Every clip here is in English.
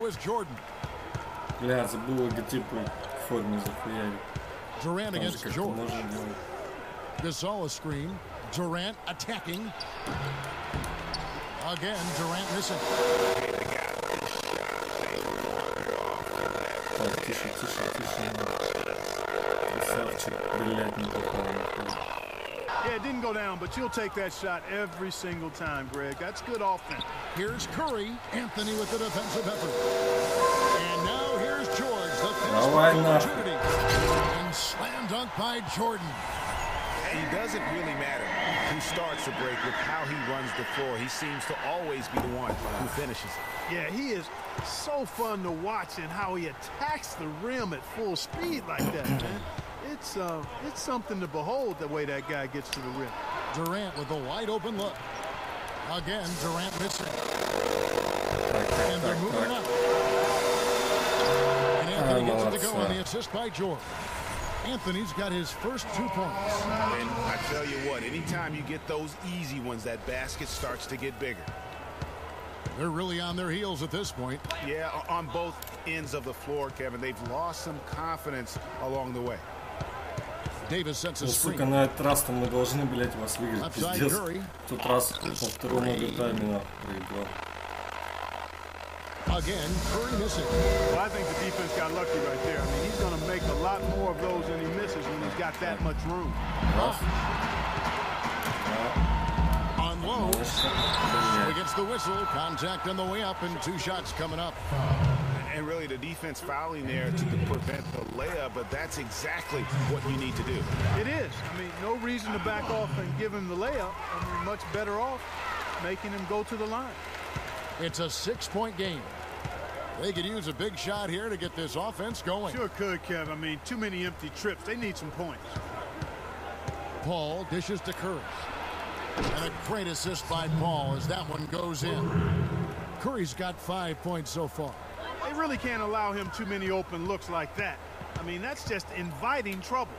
is Jordan. Бля, забыл логотипы в форме захуярить. Durant against George. Gasol a screen. Durant attacking. Again, Durant missing. Так, тише, тише, тише. Красавчик, блядь, не попал. Yeah, it didn't go down, but you'll take that shot every single time, Greg. That's good offense. Here's Curry. Anthony with the defensive effort. And now here's George. The opportunity. And slam dunk by Jordan. It doesn't really matter who starts the break with how he runs the floor. He seems to always be the one who finishes it. Yeah, he is so fun to watch and how he attacks the rim at full speed like that, man. It's something to behold the way that guy gets to the rim. Durant with a wide open look. Again, Durant missing. And they're moving up. And Anthony gets it to go on the assist by George. Anthony's got his first 2 points. And I tell you what, anytime you get those easy ones, that basket starts to get bigger. They're really on their heels at this point. Yeah, on both ends of the floor, Kevin. They've lost some confidence along the way. Davis sets a screen. Сука, на этот раз-то мы должны, блядь, вас выиграть. Пиздец. Тут раз по второму овертайме проиграл. Again, Curry missing. Well, I think the defense got lucky right there. I mean, he's going to make a lot more of those than he misses when he's got that much room. Unloads. So he gets the whistle. Contact on the way up and 2 shots coming up. And really the defense fouling there to prevent the layup, but that's exactly what you need to do. It is. I mean, no reason to back off and give him the layup. I mean, much better off making him go to the line. It's a 6-point game. They could use a big shot here to get this offense going. Sure could, Kev. I mean, too many empty trips. They need some points. Paul dishes to Curry. And a great assist by Paul as that one goes in. Curry's got 5 points so far. They really can't allow him too many open looks like that. I mean, that's just inviting trouble.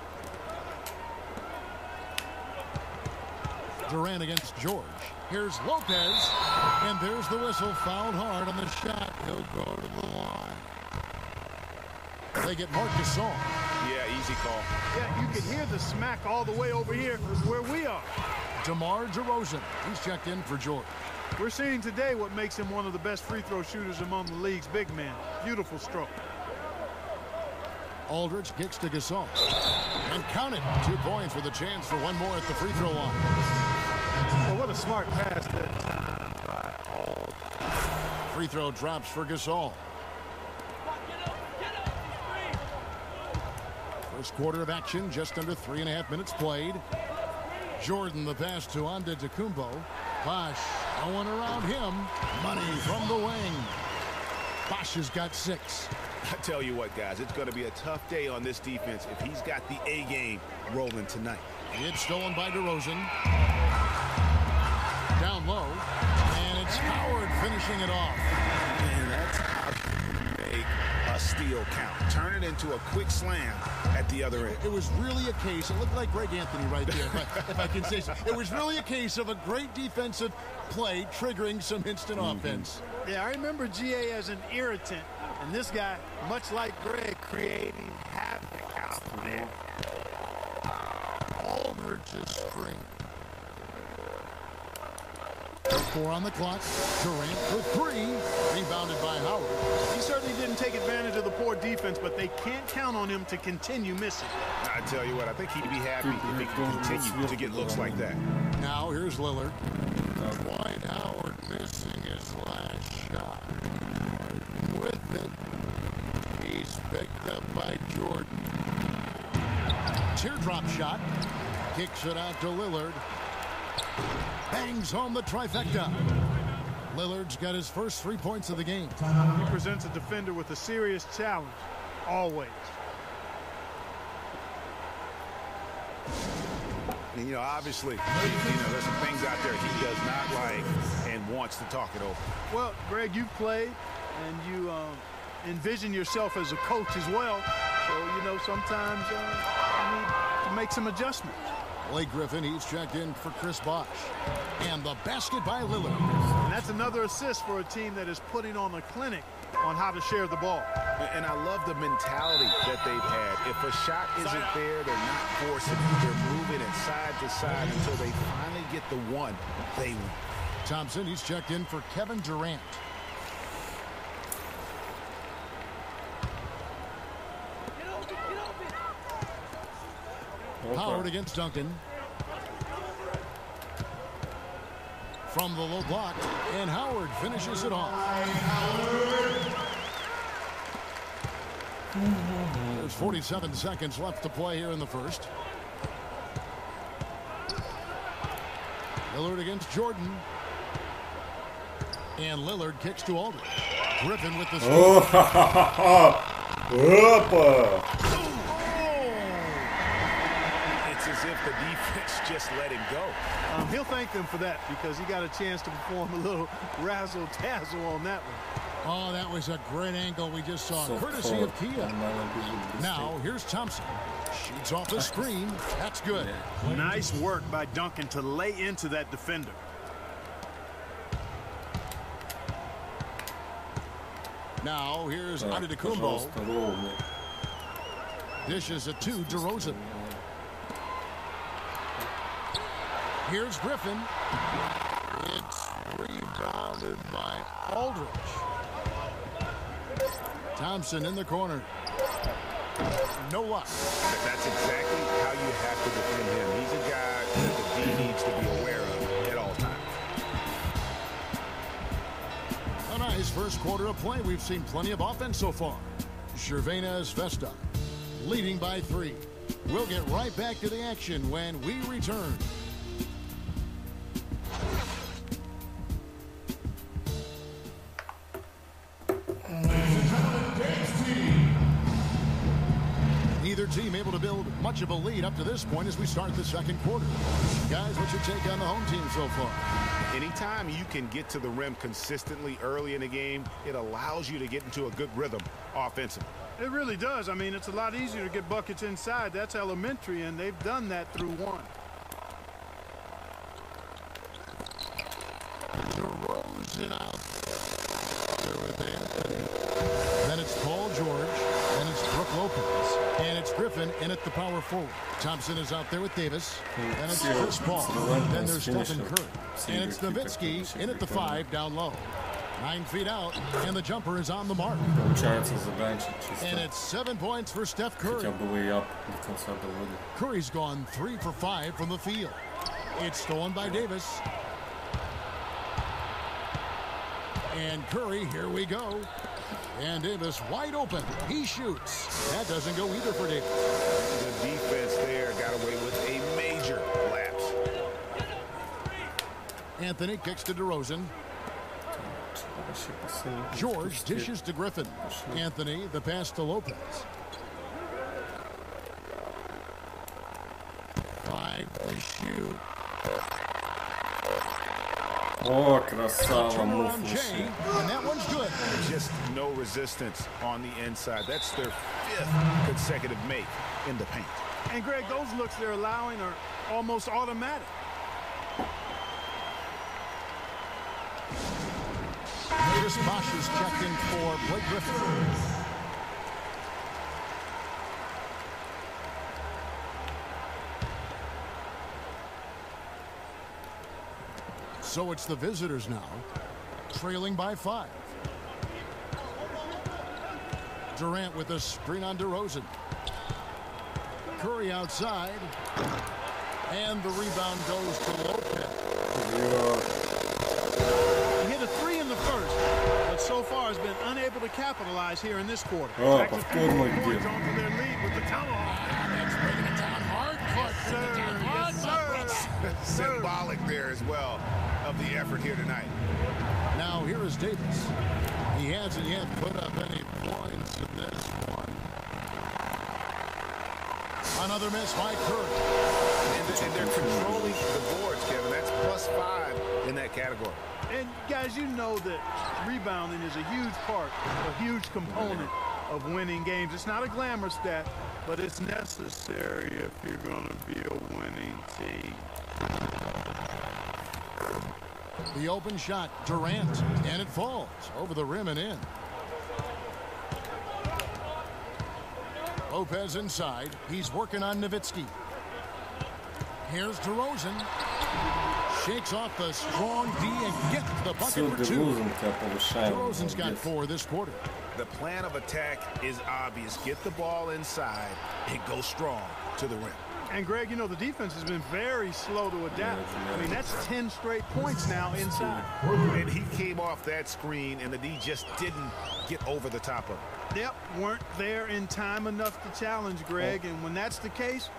Durant against George. Here's Lopez. And there's the whistle. Fouled hard on the shot. He'll go to the line. They get Marc Gasol. Yeah, easy call. Yeah, you can hear the smack all the way over here where we are. DeMar DeRozan. He's checked in for George. We're seeing today what makes him one of the best free throw shooters among the league's big men. Beautiful stroke. Aldridge kicks to Gasol. And count it. 2 points with a chance for one more at the free throw line. Well, what a smart pass that time by Aldridge. Free throw drops for Gasol. First quarter of action, just under 3.5 minutes played. Jordan the pass to Antetokounmpo. Bosh, no one around him. Money from the wing. Bosh has got 6. I tell you what, guys, it's going to be a tough day on this defense if he's got the A game rolling tonight. It's stolen by DeRozan. Down low. And it's Howard finishing it off. And that's how you make a steal count. Turn it into a quick slam at the other end. It was really a case, it looked like Greg Anthony right there, if I can say so. It was really a case of a great defensive play triggering some instant offense. Yeah, I remember GA as an irritant, and this guy, much like Greg, creating havoc out there. Aldridge's screen. 4 on the clock. Durant for 3. Rebounded by Howard. He certainly didn't take advantage of the poor defense, but they can't count on him to continue missing. I tell you what, I think he'd be happy if he could continue to get looks like that. Now here's Lillard. Dwight Howard missing his last shot. With it, he's picked up by Jordan. Teardrop shot. Kicks it out to Lillard. Bangs home the trifecta. Lillard's got his first 3 points of the game. He presents a defender with a serious challenge, always. And, you know, obviously, there's some things out there he does not like and wants to talk it over. Well, Greg, you've played, and you envision yourself as a coach as well. So, sometimes you need to make some adjustments. Blake Griffin, he's checked in for Chris Bosh. And the basket by Lillard. And that's another assist for a team that is putting on a clinic on how to share the ball. And I love the mentality that they've had. If a shot isn't there, they're not forcing it. They're moving it side to side until they finally get the one they want. Thompson, he's checked in for Kevin Durant. Howard against Duncan. From the low block, and Howard finishes it off. There's 47 seconds left to play here in the first. Lillard against Jordan. And Lillard kicks to Aldridge. Griffin with the steal. It's as if the defense just let him go. He'll thank them for that because he got a chance to perform a little razzle-dazzle on that one. Oh, that was a great angle we just saw, courtesy of Kia. Now, here's Thompson. Shoots off the screen. That's good. Nice work by Duncan to lay into that defender. Now, here's Antetokounmpo. Dishes it to DeRozan. Here's Griffin. It's rebounded by Aldridge. Thompson in the corner. No luck. That's exactly how you have to defend him. He's a guy that the D needs to be aware of at all times. A nice first quarter of play. We've seen plenty of offense so far. Cervenas Vesta leading by 3. We'll get right back to the action when we return. Neither team able to build much of a lead up to this point as we start the second quarter. Guys, what's your take on the home team so far? Anytime you can get to the rim consistently early in the game, it allows you to get into a good rhythm offensively. It really does. I mean, it's a lot easier to get buckets inside. That's elementary, and they've done that through one. DeRozan out there with Anthony. Then it's Paul George. Then it's Brook Lopez. And it's Griffin in at the power forward. Thompson is out there with Davis. And it's Chris Paul. Then there's Stephen Curry. And it's Nowitzki in at the 5 down low. 9 feet out, and the jumper is on the mark. And it's 7 points for Steph Curry. Curry's gone 3 for 5 from the field. It's stolen by Davis. And Curry, here we go. And Davis wide open. He shoots. That doesn't go either for Davis. The defense there got away with a major lapse. Anthony kicks to DeRozan. George dishes to Griffin. Anthony, the pass to Lopez. 5 to shoot. О, красава, Jay, and that one's good. Just no resistance on the inside. That's their 5th consecutive make in the paint. And, Greg, those looks they're allowing are almost automatic. Chris Bosh is checked in for Blake Griffin. So it's the visitors now, trailing by 5. Durant with a screen on DeRozan. Curry outside. And the rebound goes to Lopez. He hit a 3 in the first, but so far has been unable to capitalize here in this quarter. Points onto their lead with the tomahawk. That's bringing it down hard. Symbolic there as well of the effort here tonight. Now here is Davis. He hasn't yet put up any points in this one. Another miss by Curry. And they're controlling the boards, Kevin. That's +5 in that category. And guys, you know that rebounding is a huge part, a huge component of winning games. It's not a glamour stat, but it's necessary if you're going to be a winning team. The open shot, Durant, and it falls over the rim and in. Lopez inside. He's working on Nowitzki. Here's DeRozan. Shakes off the strong D and gets the bucket for two. DeRozan's got 4 this quarter. The plan of attack is obvious. Get the ball inside and go strong to the rim. And Greg, you know, the defense has been very slow to adapt. I mean, that's 10 straight points now inside. And he came off that screen, and the D just didn't get over the top of it. Yep, weren't there in time enough to challenge, Greg. And when that's the case,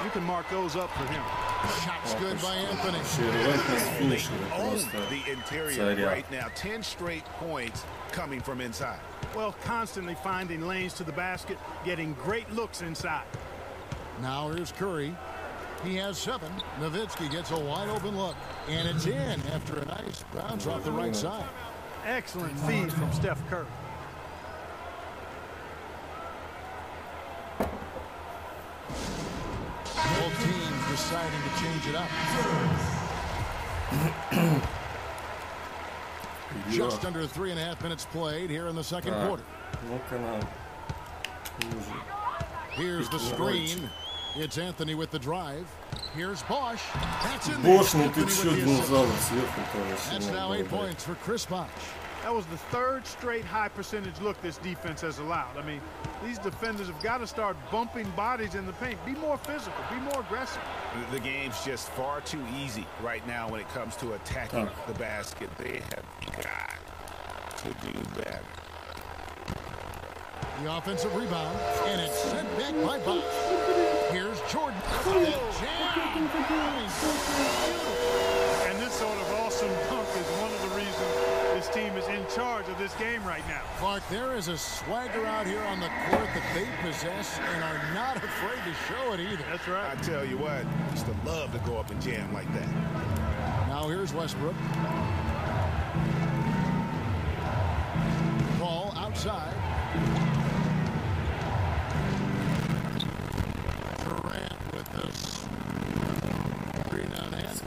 you can mark those up for him. Shot's good by Anthony. The interior right now. 10 straight points coming from inside. Well, constantly finding lanes to the basket, getting great looks inside. Now here's Curry. He has 7. Nowitzki gets a wide open look. And it's in after a nice bounce off the right side. Excellent feed from Steph Curry. Both teams deciding to change it up. Just under 3.5 minutes played here in the second quarter. Here's the screen. It's Anthony with the drive. Here's Bosch. That's in there. That's now 8 points for Chris Bosch. That was the 3rd straight high percentage look this defense has allowed. I mean, these defenders have got to start bumping bodies in the paint. Be more physical. Be more aggressive. The game's just far too easy right now when it comes to attacking the basket. They have got to do better. The offensive rebound, and it's sent back by Bosch. Here's Jordan. And this sort of awesome dunk is one of the reasons this team is in charge of this game right now. Clark, there is a swagger out here on the court that they possess and are not afraid to show it either. That's right. I tell you what, I used to love to go up and jam like that. Now here's Westbrook. Ball outside. Durant with this. Green on hand.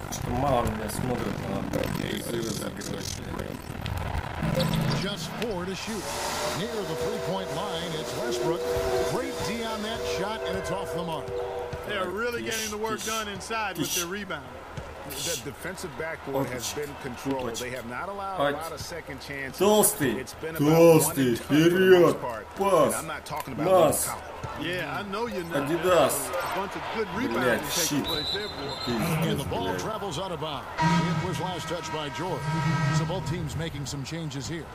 Just 4 to shoot. Near the 3-point line, it's Westbrook. Great D on that shot, and it's off the mark. They're really getting the work done inside with their rebound. The defensive backboard has been controlled. They have not allowed a lot of second chances. Толстый, It's been about 1 and 2 for the most part. пас, I'm not talking about нас, Yeah, I know you're not. Adidas. A bunch of good Блядь, rebounds taking щит. place there, boy. And the ball travels out of bounds. It was last touched by George. So both teams making some changes here.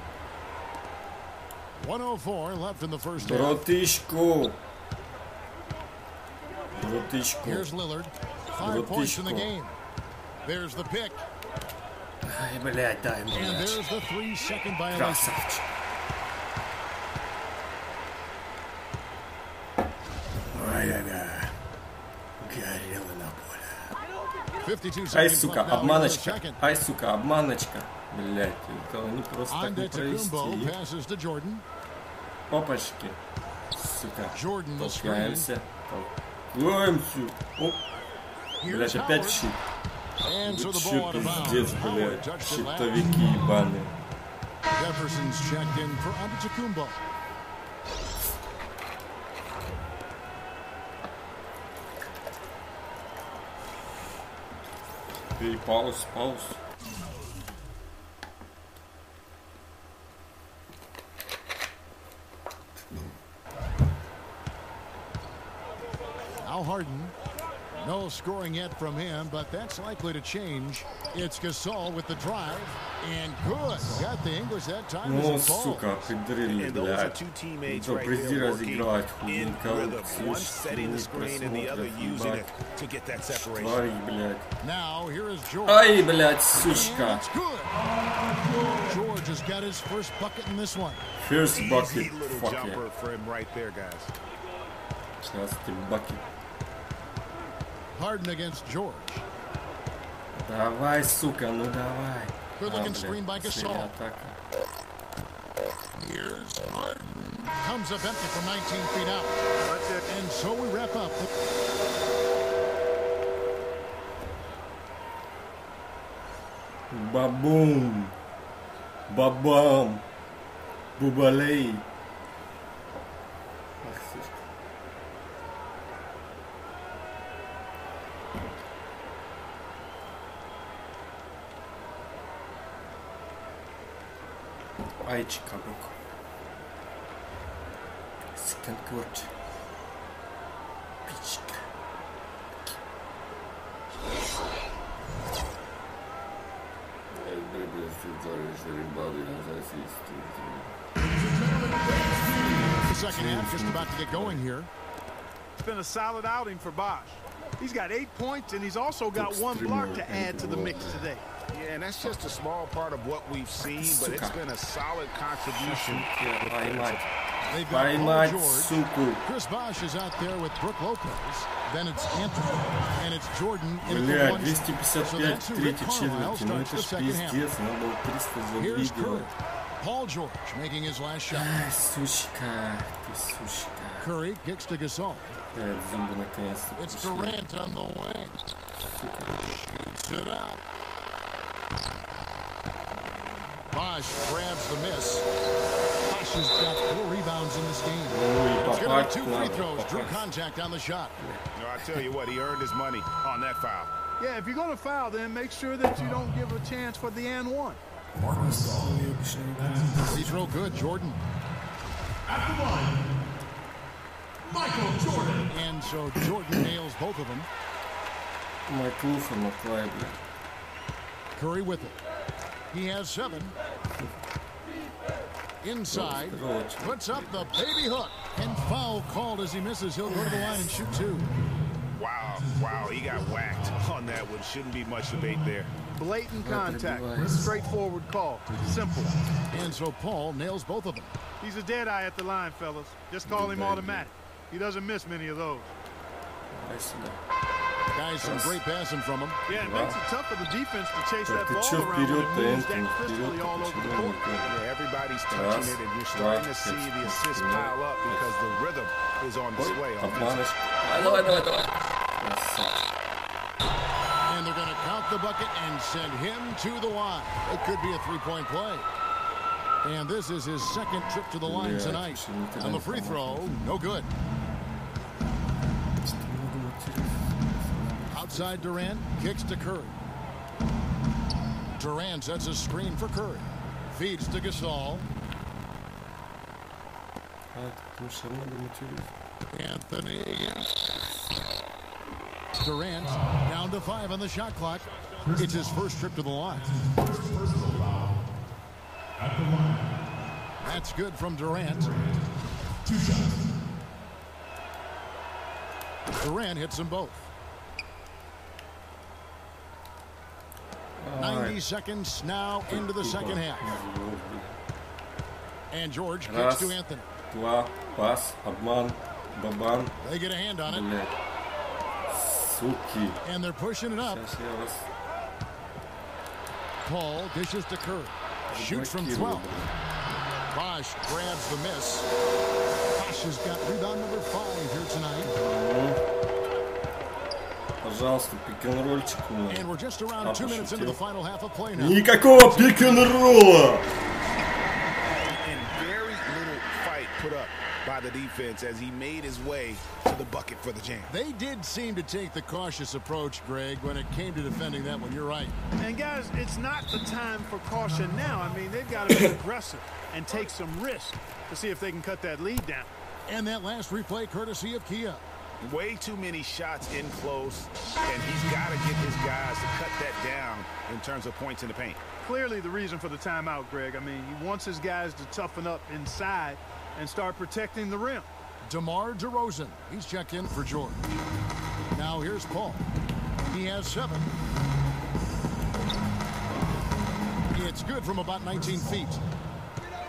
1:04 left in the first half. Братишку. Here's Lillard. 5 points in the game. There's the pick. Ай, блядь, дай ему And мяч. there's the 3-second violation. Красавчик. Ай-яй-яй. Горело на поле. 52 Ай, seconds сука, left now in the обманочка. second. Ай, сука, обманочка. Блядь, это не просто так не Antetokounmpo провести. passes to Jordan. Папочки. Сука. Jordan the screen. Толкаемся. Толкаемся. Оп. Here's Блядь, опять Howard. щит. And so Вы the чё, ball out of bounds. пиздец, Howard блядь. touched it last. Щитовики ебаные. Jefferson's checked in for Antetokounmpo. Пауз. Now Harden. No scoring yet from him, but that's likely to change. It's Gasol with the drive. And good. Got the English that time. Ну, as a ball. сука, придрили, And those are блядь. two teammates То right приди there разыграть, working in хуйненько. rhythm. One setting the screen and the other using it to get that separation. Твари, блядь. Now here is George. Ай, блядь, And сучка. it's good. George has got his first bucket in this one. First Easy bucket, little fuck jumper yeah. for him right there, guys. Сейчас ты bucket. Harden against George. Давай, сука, ну давай. Good looking блядь, screen by последняя Gasol. атака. Here's Harden. Comes up empty from 19 feet out. And so we wrap up. Ba-boom. Ba-bam. Бубалей. Ай, Чикаго. Second quarter. Пичка. The second half just about to get going here. It's been a solid outing for Bosch. He's got 8 points, and he's also got 1 block to add to the mix today. Yeah, and that's just a small part of what we've seen, but it's been a solid contribution. They've got Paul George. Chris Bosch is out there with Brooke Lopez. Then it's Anthony, and it's Jordan. Бля, 255 в третьей четверти. Ну это ж пиздец, надо было 300 забить делать. Paul George making his last shot. Ай, сучка, ты сучка. Curry kicks to Gasol. Зубы наконец-то. It's Durant on the wing. Shoots it out. Bosch grabs the miss. Bosch has got 4 rebounds in this game. It's going to be 2 free throws. Drew contact on the shot. No, I tell you what, he earned his money on that foul. Yeah, if you're going to foul, then make sure that you don't give a chance for the and one. Free throw good, Jordan. At the line, Michael Jordan. And so Jordan nails both of them. Curry with it. He has 7. Inside, puts up the baby hook, and foul called as he misses. He'll go to the line and shoot 2. Wow, he got whacked on that one. Shouldn't be much debate there. Blatant contact, straightforward call, simple. And so Paul nails both of them. He's a dead eye at the line, fellas. Just call him automatic. He doesn't miss many of those. Guys, some great passing from him. Yeah, it makes it tough for the defense to chase that ball around when it moves that crisply all over the court. Yeah, everybody's touching it, and you're starting to see the assists pile up because the rhythm is on display. And they're going to count the bucket and send him to the line. It could be a 3-point play. And this is his second trip to the line tonight. On the free throw, no good. Outside Durant, kicks to Curry. Durant sets a screen for Curry. Feeds to Gasol. Anthony. Durant down to 5 on the shot clock. It's his first trip to the line. That's good from Durant. 2 shots. Durant hits them both. 90 seconds now into the second half. And George kicks to Anthony. Пас, обман, бабан. They get a hand on it. Суки. And they're pushing it up. Paul dishes to Curry. Shoots from 12. Bosch grabs the miss. Bosch has got rebound number 5 here tonight. Пожалуйста, пик-н-ролльчик у меня. And we're just around 2 minutes into the final half of play now. Никакого пик-н-ролла! And very little fight put up by the defense as he made his way to the bucket for the jam. They did seem to take the cautious approach, Greg, when it came to defending that one. You're right. And guys, it's not the time for caution now. I mean, they've got to be aggressive and take some risk to see if they can cut that lead down. And that last replay courtesy of Kia. Way too many shots in close, and he's got to get his guys to cut that down in terms of points in the paint. Clearly the reason for the timeout, Greg. I mean, he wants his guys to toughen up inside and start protecting the rim. DeMar DeRozan, he's checked in for George. Now here's Paul. He has 7. It's good from about 19 feet.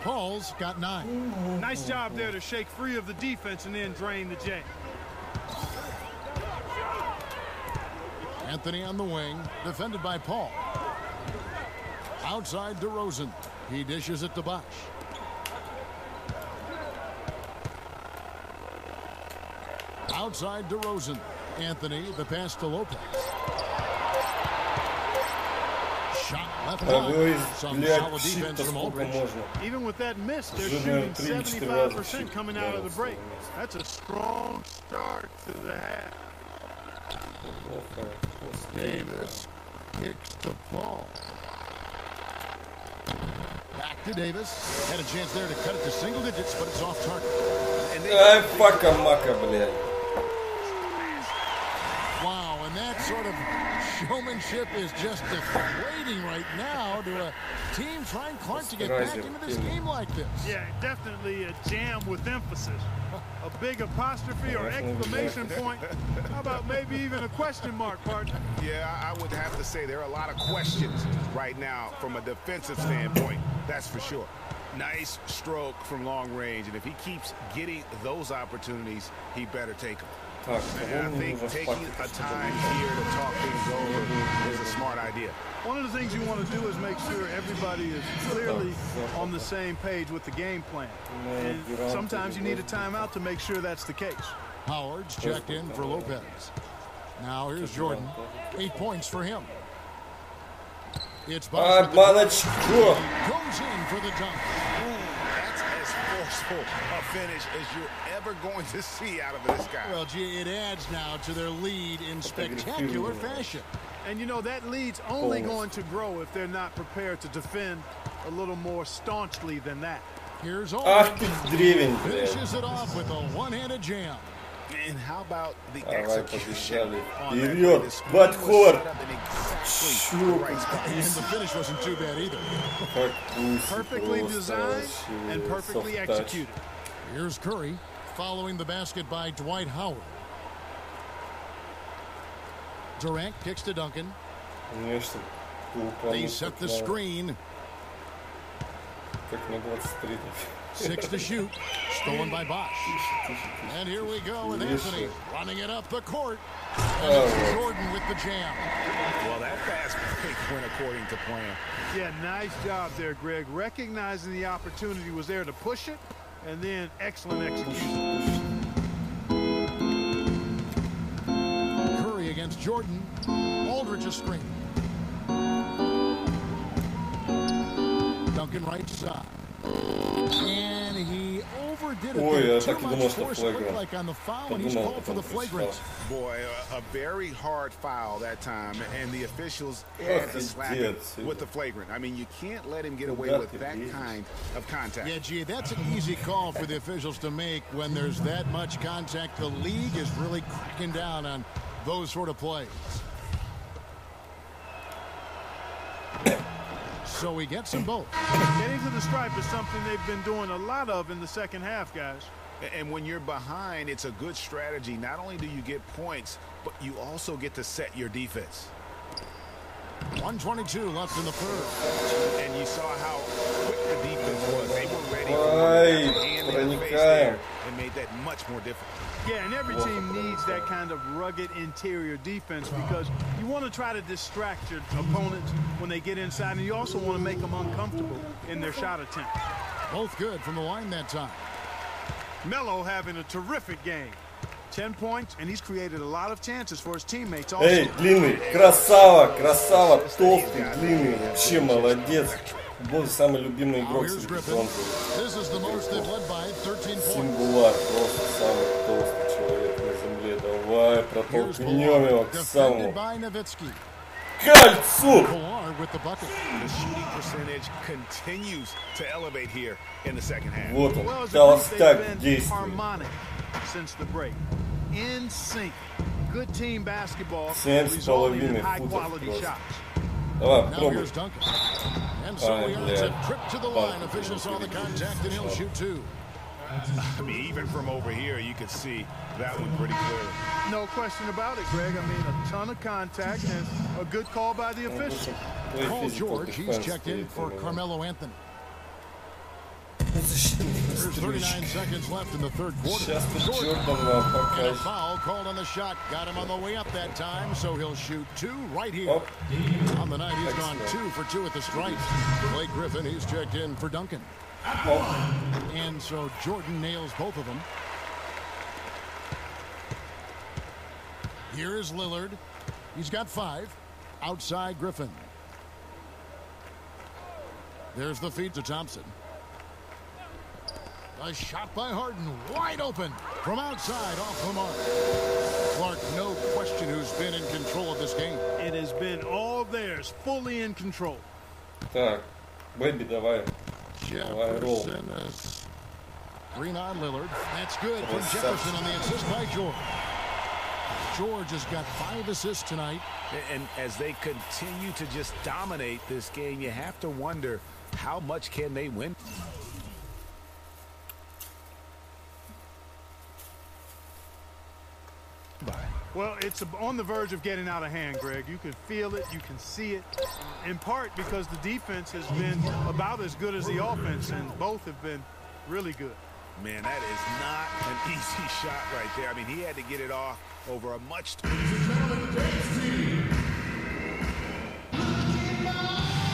Paul's got 9. Nice job there to shake free of the defense and then drain the J. Anthony on the wing, defended by Paul. Outside DeRozan. He dishes it to Bosch. Outside DeRozan. Anthony, the pass to Lopez. Shot left wide. Some solid defense from Aldridge. Even with that miss, they're shooting 75% coming out of the break. That's a strong start to the half. Davis kicks the ball. Back to Davis. Had a chance there to cut it to single digits, but it's off target. Wow, and that sort of showmanship is just deflating right now to a team trying Clark to get back into this game like this. Yeah, definitely a jam with emphasis. A big apostrophe or exclamation point. How about maybe even a question mark, partner? Yeah, I would have to say there are a lot of questions right now from a defensive standpoint. That's for sure. Nice stroke from long range, and if he keeps getting those opportunities, he better take them. And I think taking a time here to talk things over is a smart idea. One of the things you want to do is make sure everybody is clearly on the same page with the game plan. And sometimes you need a timeout to make sure that's the case. Howard's checked in for Lopez. Now here's Jordan. 8 points for him. It's Bosch. Goes in for the dunk. That's as forceful a finish as you're ever going to see out of this guy. Well, gee, it adds now to their lead in spectacular fashion. And you know, that lead's only going to grow if they're not prepared to defend a little more staunchly than that. Here's Aldridge. Finishes it off with a one-handed jam. And how about the execution? Вперед, подход. And the finish wasn't too bad either. Perfectly designed and perfectly executed. Here's Curry following the basket by Dwight Howard. Durant kicks to Duncan. They set the screen. 6 to shoot. Stolen by Bosch. And here we go with Anthony running it up the court. And Jordan with the jam. Well, that fast break went according to plan. Yeah, nice job there, Greg. Recognizing the opportunity was there to push it, and then excellent execution. Curry against Jordan. Aldridge a screen. Duncan right side. And he overdid it. Too much force looked like on the foul, and he's called for the flagrant. Boy, a very hard foul that time, and the officials had to slap him with the flagrant. I mean, you can't let him get away with that kind of contact. Yeah, gee, that's an easy call for the officials to make when there's that much contact. The league is really cracking down on those sort of plays. So he gets them both. Getting to the stripe is something they've been doing a lot of in the second half, guys. And when you're behind, it's a good strategy. Not only do you get points, but you also get to set your defense. 1:22 left in the third. And you saw how quick the defense was. They were ready for hand in the face there and made that much more difficult. Yeah, and every team needs that kind of rugged interior defense because you want to try to distract your opponents when they get inside, and you also want to make them uncomfortable in their shot attempt. Both good from the line that time. Melo having a terrific game. 10 points, and he's created a lot of chances for his teammates also. Эй, длинный, красава, красава, толстый, длинный, вообще молодец. Боже, самый любимый игрок среди солнца. Сингулар, просто самый толстый человек на земле. Давай протолкнем его к самому кольцу. Вот он, толстяк действует. In sync. Good team basketball. 7,5 футов просто. Давай, пробуй. I mean, even from over here, you could see that one pretty clearly. No question about it, Greg. I mean, a ton of contact and a good call by the official. Paul George, he's checked in for Carmelo Anthony. There's 39 seconds left in the third quarter. And a foul called on the shot. Got him on the way up that time, so he'll shoot 2 right here. On the night, he's gone 2 for 2 at the stripe. Blake Griffin, he's checked in for Duncan. And so Jordan nails both of them. Here is Lillard. He's got 5. Outside Griffin. There's the feed to Thompson. A shot by Harden, wide open from outside off the mark. Clark, no question who's been in control of this game. It has been all theirs, fully in control. Так, Бэби, давай. Давай, ролл. Green on Lillard. That's good from Jefferson on the assist by George. George has got 5 assists tonight. And as they continue to just dominate this game, you have to wonder how much can they win. Well, it's on the verge of getting out of hand, Greg. You can feel it, you can see it, in part because the defense has been about as good as the offense, and both have been really good. Man, that is not an easy shot right there. I mean, he had to get it off over a much...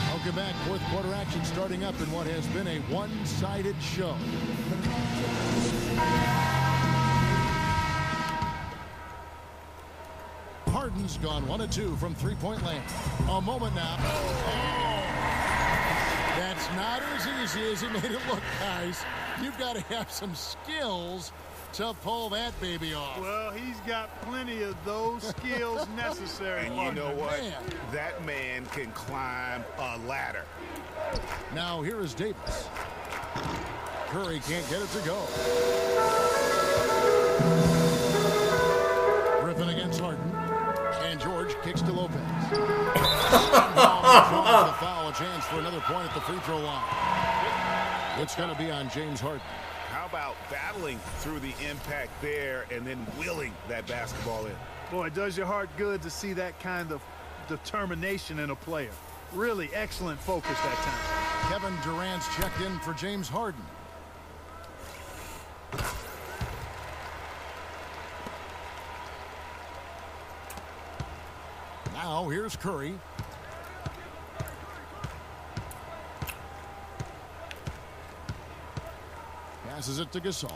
Welcome back. Fourth quarter action starting up in what has been a one-sided show. Harden's gone 1 of 2 from three-point land. A moment now. Oh, that's not as easy as he made it look, guys. You've got to have some skills to pull that baby off. Well, he's got plenty of those skills necessary. And you know what? That man can climb a ladder. Now here is Davis. Curry can't get it to go. Griffin against Harden. And George kicks to Lopez. The foul, a chance for another point at the free throw line. It's going to be on James Harden. How about battling through the impact there and then willing that basketball in? Boy, it does your heart good to see that kind of determination in a player. Really excellent focus that time. Kevin Durant's checked in for James Harden. Now here's Curry. Passes it to Gasol.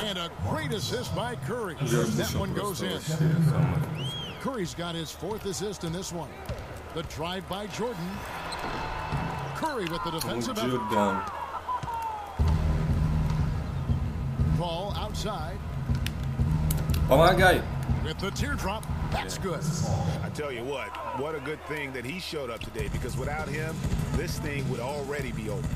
And a great assist by Curry. That one goes in. Curry's got his 4th assist in this one. The drive by Jordan. Curry with the defensive effort. Ball outside. Помогай. With the teardrop, that's good. I tell you what a good thing that he showed up today, because without him, this thing would already be over.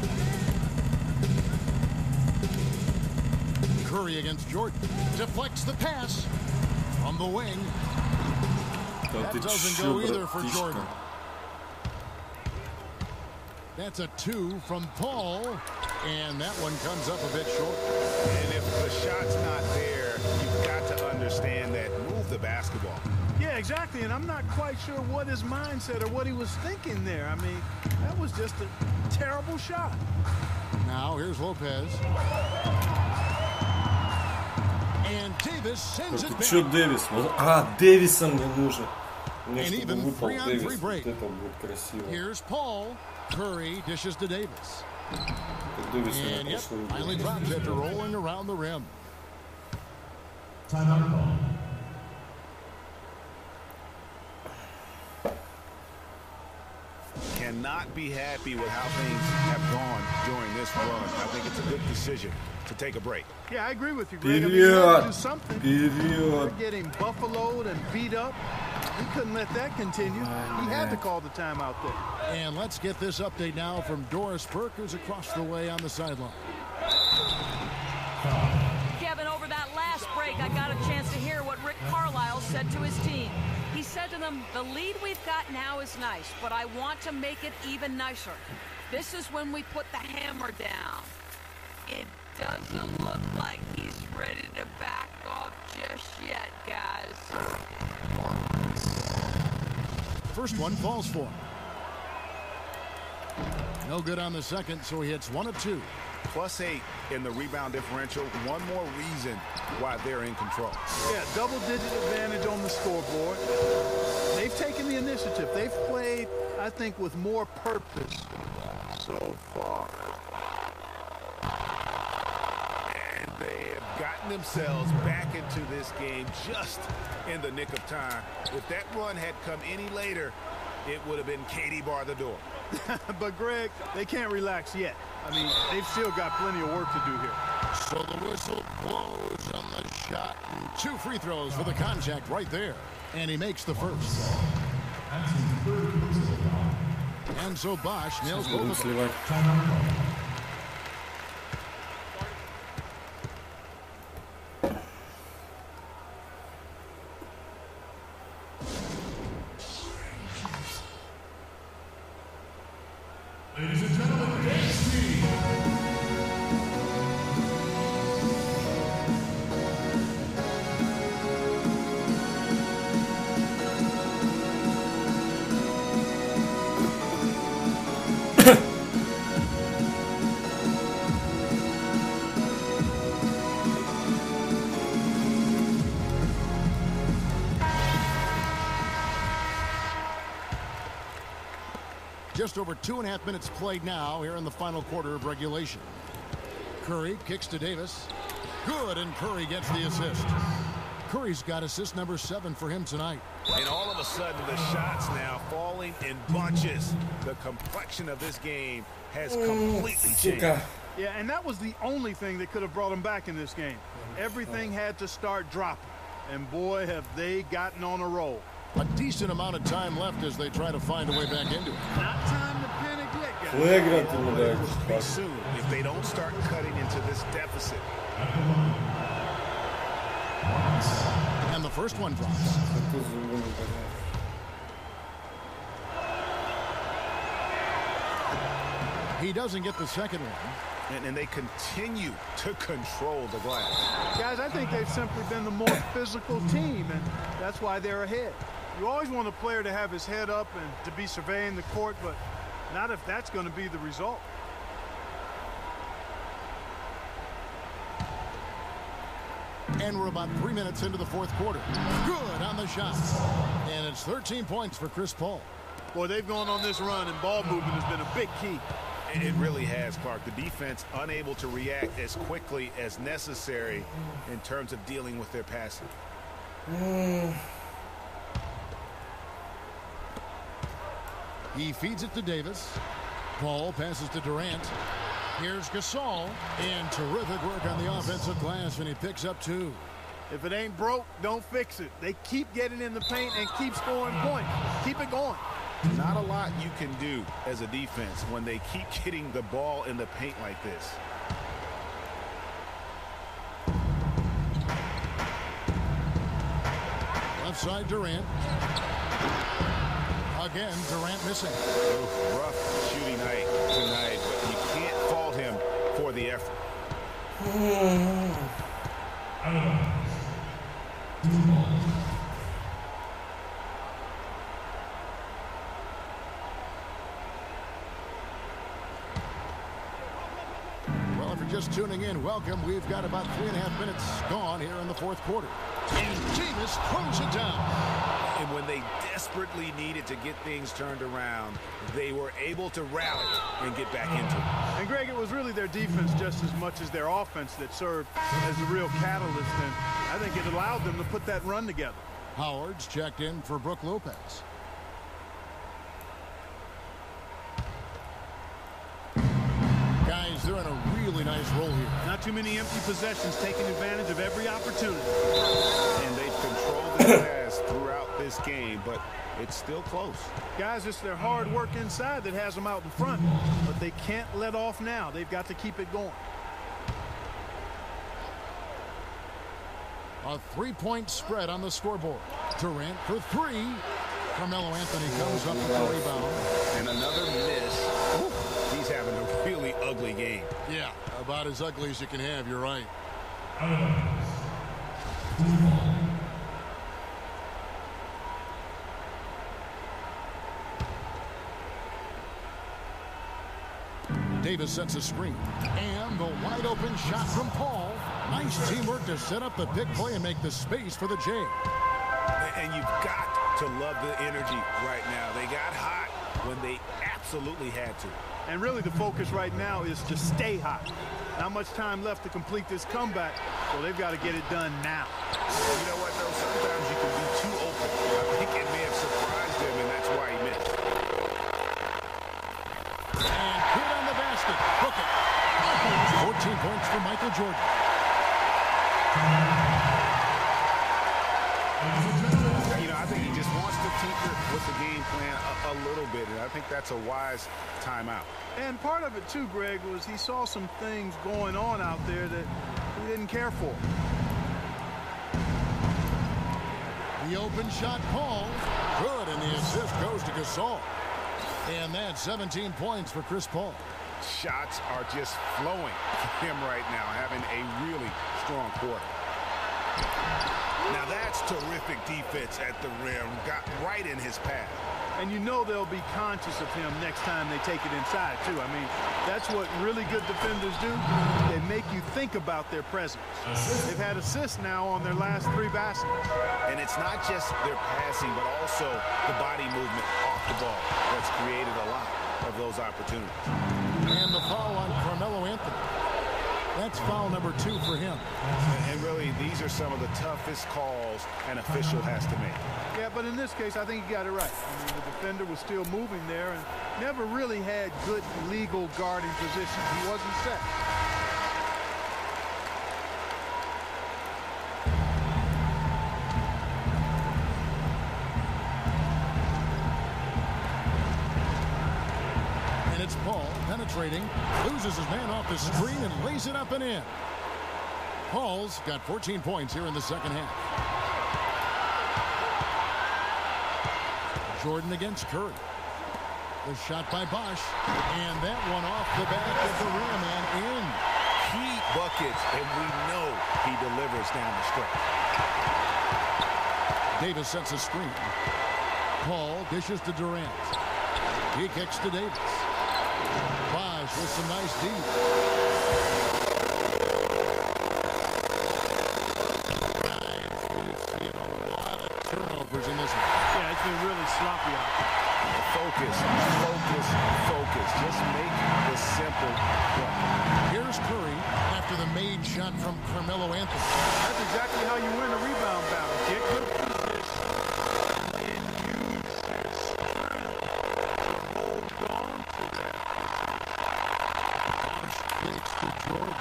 Curry against Jordan. Deflects the pass from the wing. That doesn't go either for Jordan. That's a 2 from Paul, and that one comes up a bit short. And if the shot's not there, you've got to understand that. Move the basketball. Yeah, exactly, and I'm not quite sure what his mindset or what he was thinking there. I mean, that was just a terrible shot. Now here's Lopez. And Davis sends it back. Что Дэвис? Дэвиса мне нужен. Мне And чтобы even выпал 3-on-3 Дэвис. break. Вот это будет красиво. Here's Paul. Curry dishes to Davis. Дэвис And мне yep, прошлый finally drops after rolling around the rim. Timeout call. Cannot be happy with how things have gone during this run. I think it's a good decision to take a break. Yeah, I agree with you, Greg. I mean, you have to do something. Вперед! They're getting buffaloed and beat up. He couldn't let that continue. He had to call the timeout there. And let's get this update now from Doris Burke, who's across the way on the sideline. Kevin, over that last break, I got a chance to hear what Rick Carlisle said to his team. He said to them, the lead we've got now is nice, but I want to make it even nicer. This is when we put the hammer down. It doesn't look like he's ready to back off just yet, guys. First one falls for him. No good on the second, so he hits 1 of 2. +8 in the rebound differential. One more reason why they're in control. Yeah, double-digit advantage on the scoreboard. They've taken the initiative. They've played, I think, with more purpose so far. And they have got gotten themselves back into this game just in the nick of time. If that run had come any later, it would have been Katie bar the door. But, Greg, they can't relax yet. I mean, they've still got plenty of work to do here. So the whistle blows on the shot. 2 free throws for the contact right there. And he makes the first. And so Bosch nails both of them. Ladies and gentlemen, dance team. Just over 2.5 minutes played now here in the final quarter of regulation. Curry kicks to Davis. Good, and Curry gets the assist. Curry's got assist number 7 for him tonight. And all of a sudden, the shots now falling in bunches. The complexion of this game has completely changed. Yeah, and that was the only thing that could have brought them back in this game. Everything had to start dropping. And boy, have they gotten on a roll. A decent amount of time left as they try to find a way back into it. Not time to panic yet, guys. Be soon if they don't start cutting into this deficit. And the first one drops. He doesn't get the second one. And they continue to control the glass. Guys, I think they've simply been the more physical team, and that's why they're ahead. You always want a player to have his head up and to be surveying the court, but not if that's going to be the result. And we're about 3 minutes into the fourth quarter. Good on the shot. And it's 13 points for Chris Paul. Boy, they've gone on this run, and ball movement has been a big key. It really has, Clark. The defense unable to react as quickly as necessary in terms of dealing with their passing. He feeds it to Davis. Paul passes to Durant. Here's Gasol. And terrific work on the offensive glass, and he picks up 2. If it ain't broke, don't fix it. They keep getting in the paint and keep scoring points. Keep it going. Not a lot you can do as a defense when they keep getting the ball in the paint like this. Left side, Durant. Again, Durant missing. Rough shooting night tonight, but you can't fault him for the effort. Well, if you're just tuning in, welcome. We've got about 3.5 minutes gone here in the fourth quarter. And Davis throws it down. And when they desperately needed to get things turned around, they were able to rally and get back into it. And, Greg, it was really their defense just as much as their offense that served as the real catalyst, and I think it allowed them to put that run together. Howard's checked in for Brook Lopez. Guys, they're in a really nice roll here. Not too many empty possessions, taking advantage of every opportunity. And they've controlled the glass throughout this game, but it's still close. Guys, it's their hard work inside that has them out in front, but they can't let off now. They've got to keep it going. A 3-point spread on the scoreboard. Durant for 3. Carmelo Anthony comes up with the rebound. And another miss. Ooh, he's having a really ugly game. Yeah, about as ugly as you can have, you're right. Davis sets a screen. And the wide open shot from Paul. Nice teamwork to set up the big play and make the space for the J. And you've got to love the energy right now. They got hot when they absolutely had to. And really the focus right now is to stay hot. Not much time left to complete this comeback, so they've got to get it done now. You know what, though? Sometimes you can be too open. I think it may have surprised him, and that's why he missed. And good on the basket. Hook it. 14 points for Michael Jordan. You know, I think he just wants to tinker with the game plan a little bit, and I think that's a wise timeout. And part of it, too, Greg, was he saw some things going on out there that he didn't care for. The open shot called. Good, and the assist goes to Gasol. And that's 17 points for Chris Paul. Shots are just flowing for him right now, having a really strong quarter. Now that's terrific defense at the rim. Got right in his path. And you know they'll be conscious of him next time they take it inside, too. I mean, that's what really good defenders do. They make you think about their presence. They've had assists now on their last 3 baskets. And it's not just their passing, but also the body movement off the ball that's created a lot of those opportunities. And the foul on Carmelo Anthony. That's foul number 2 for him. And really, these are some of the toughest calls an official has to make. Yeah, but in this case, I think he got it right. I mean, the defender was still moving there and never really had good legal guarding position. He wasn't set. And it's Paul penetrating, loses his man off the screen and lays it up and in. Paul's got 14 points here in the second half. Jordan against Curry. The shot by Bosh, and that one off the back of the rim and in. Key buckets, and we know he delivers down the stretch. Davis sets a screen. Paul dishes to Durant. He kicks to Davis. Bosh with some nice deep. Turnovers in this one. Yeah, it's been really sloppy out there. Focus, focus, focus. Just make the simple play. Here's Curry after the made shot from Carmelo Anthony. That's exactly how you win a rebound battle. Get good position and use your strength to hold on to that. Bosh kicks to Jordan.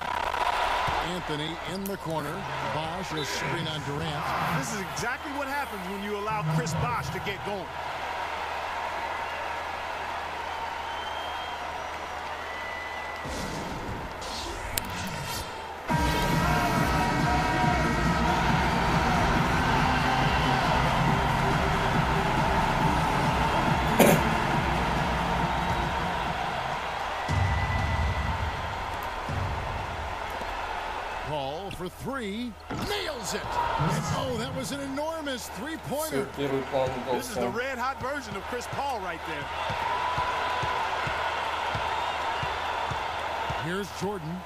Anthony in the corner. Bosh a screen on Durant. This is exactly what happens when you allow Chris Bosh to get going. For 3, nails it. Oh, that was an enormous three-pointer. This is the red-hot version of Chris Paul right there. Here's Jordan.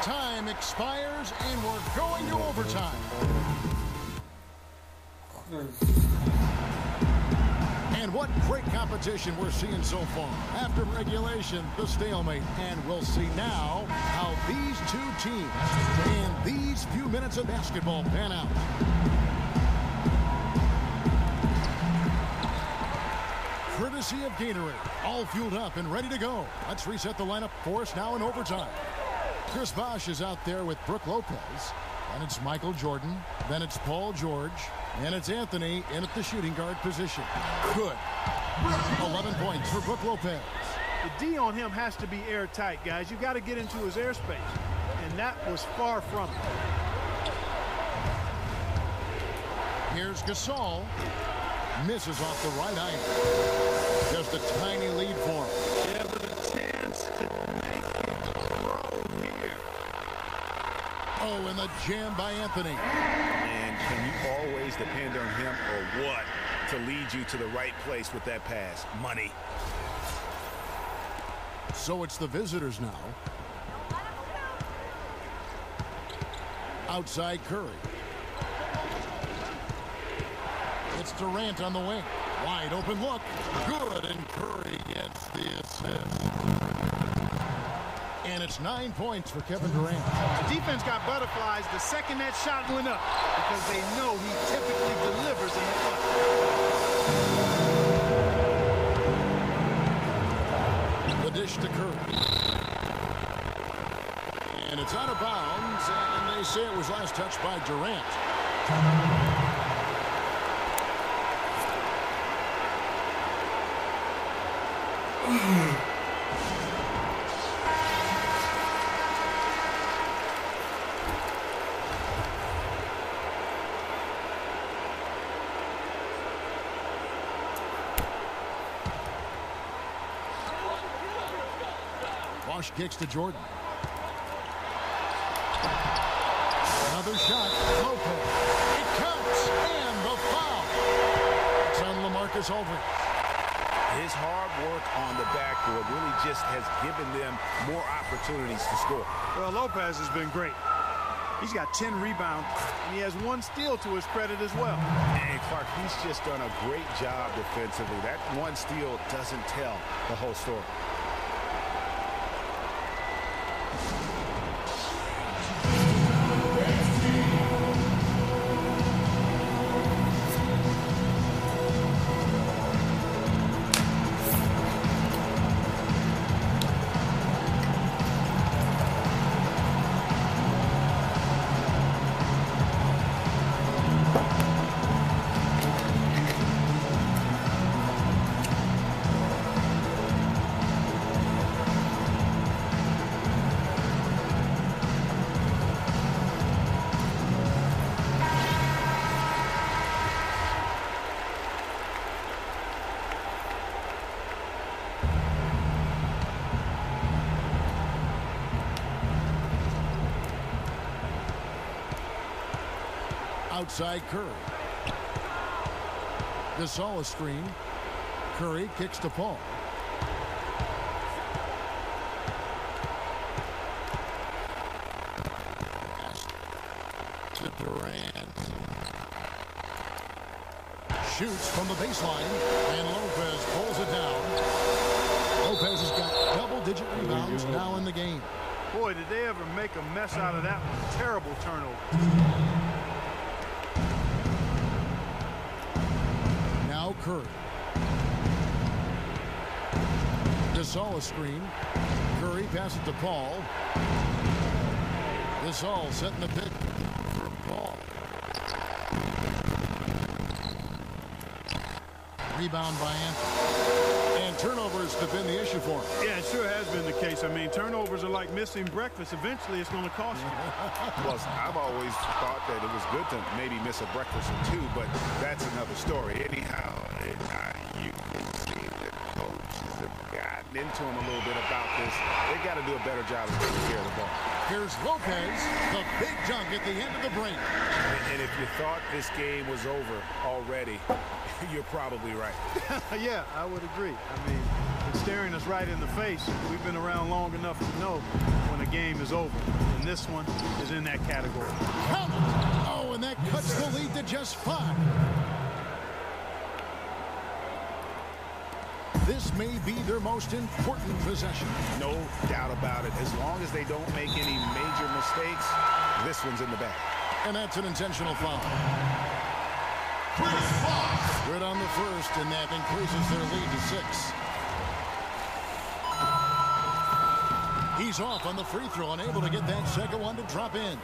Time expires, and we're going to overtime. And what great competition we're seeing so far. After regulation, the stalemate. And we'll see now how these two teams in these few minutes of basketball pan out. Courtesy of Gatorade, all fueled up and ready to go. Let's reset the lineup for us now in overtime. Chris Bosh is out there with Brook Lopez. Then it's Michael Jordan. Then it's Paul George. And it's Anthony in at the shooting guard position. Good. 11 points for Brook Lopez. The D on him has to be airtight, guys. You've got to get into his airspace. And that was far from it. Here's Gasol. Misses off the right eye. Just a tiny lead for him. Yeah, but a chance to make it grow here. Oh, and the jam by Anthony. And can you always depend on him or what to lead you to the right place with that pass? Money. So it's the visitors now. Outside Curry. It's Durant on the wing. Wide open look. Good, and Curry gets the assist. And it's 9 points for Kevin Durant. The defense got butterflies the second that shot went up because they know he typically delivers in the clutch. The dish to Curry. And it's out of bounds, and they say it was last touched by Durant. Bosch kicks to Jordan. Another shot. Lopez. It counts. And the foul. It's on LaMarcus Aldridge. His hard work on the backboard really just has given them more opportunities to score. Well, Lopez has been great. He's got 10 rebounds, and he has 1 steal to his credit as well. And Clark, he's just done a great job defensively. That 1 steal doesn't tell the whole story. Outside Curry. Gasol a screen. Curry kicks to Paul. Pass to Durant. Shoots from the baseline, and Lopez pulls it down. Lopez has got double-digit rebounds now in the game. Boy, did they ever make a mess out of that one. Terrible turnover. Curry. Gasol a screen. Curry passes to Paul. Gasol setting the pick for Paul. Rebound by Anthony. And turnovers have been the issue for him. Yeah, it sure has been the case. I mean, turnovers are like missing breakfast. Eventually, it's going to cost you. Well, I've always thought that it was good to maybe miss a breakfast or 2, but that's another story. Anyhow, you can see the coaches have gotten into him a little bit about this. They got to do a better job of taking care of the ball. Here's Lopez, the big dunk at the end of the break. And if you thought this game was over already, you're probably right. Yeah, I would agree. I mean, it's staring us right in the face. We've been around long enough to know when a game is over. And this one is in that category. Count. Oh, and that cuts the lead to just 5. This may be their most important possession. No doubt about it. As long as they don't make any major mistakes, this one's in the bag. And that's an intentional foul. Good on the first, and that increases their lead to 6. He's off on the free throw, unable to get that second one to drop in.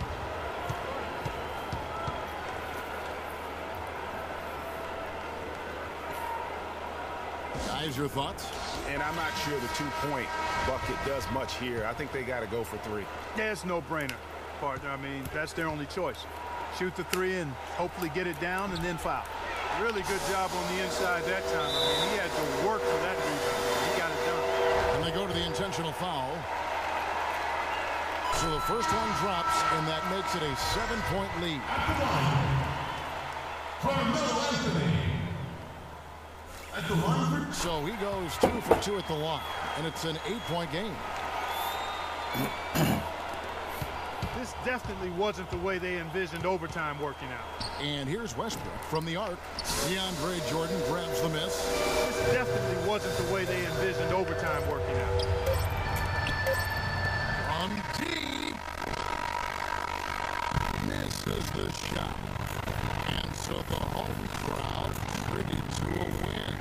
Guys, your thoughts? And I'm not sure the 2-point bucket does much here. I think they got to go for 3. Yeah, it's no-brainer, partner. I mean, that's their only choice. Shoot the 3 and hopefully get it down and then foul. Really good job on the inside that time. I mean, he had to work for that rebound. He got it done. And they go to the intentional foul. So the first one drops, and that makes it a 7-point lead. So he goes 2 for 2 at the line, and it's an 8-point game. This This definitely wasn't the way they envisioned overtime working out. And here's Westbrook from the arc. DeAndre Jordan grabs the miss. This definitely wasn't the way they envisioned overtime working out. From deep. Misses the shot. And so the home crowd ready to a win.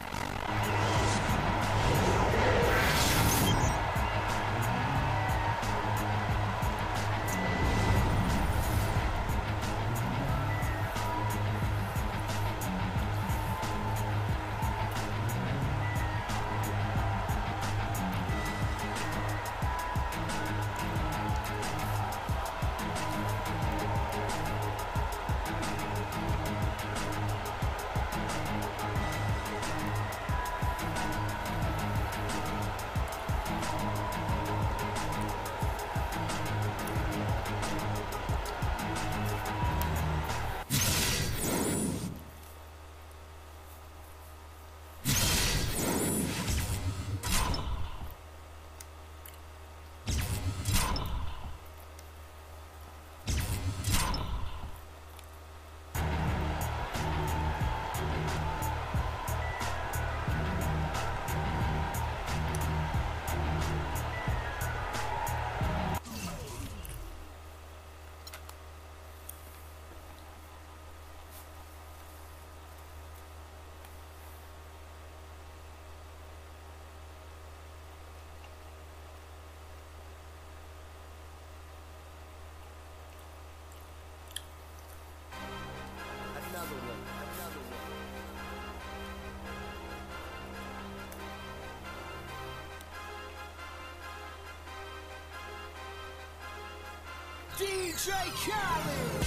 DJ Khaled.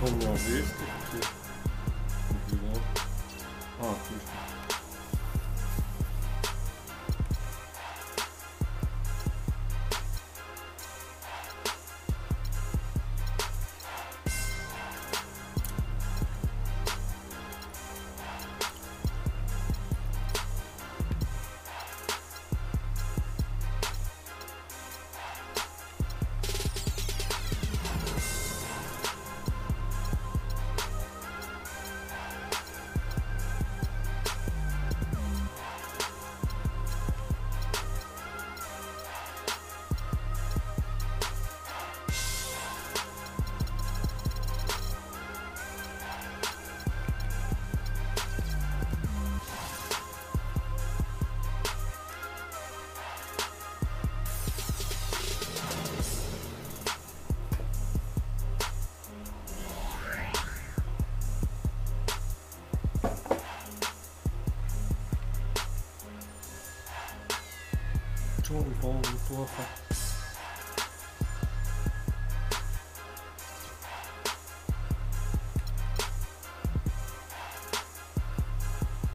У меня здесь отлично. Неплохо.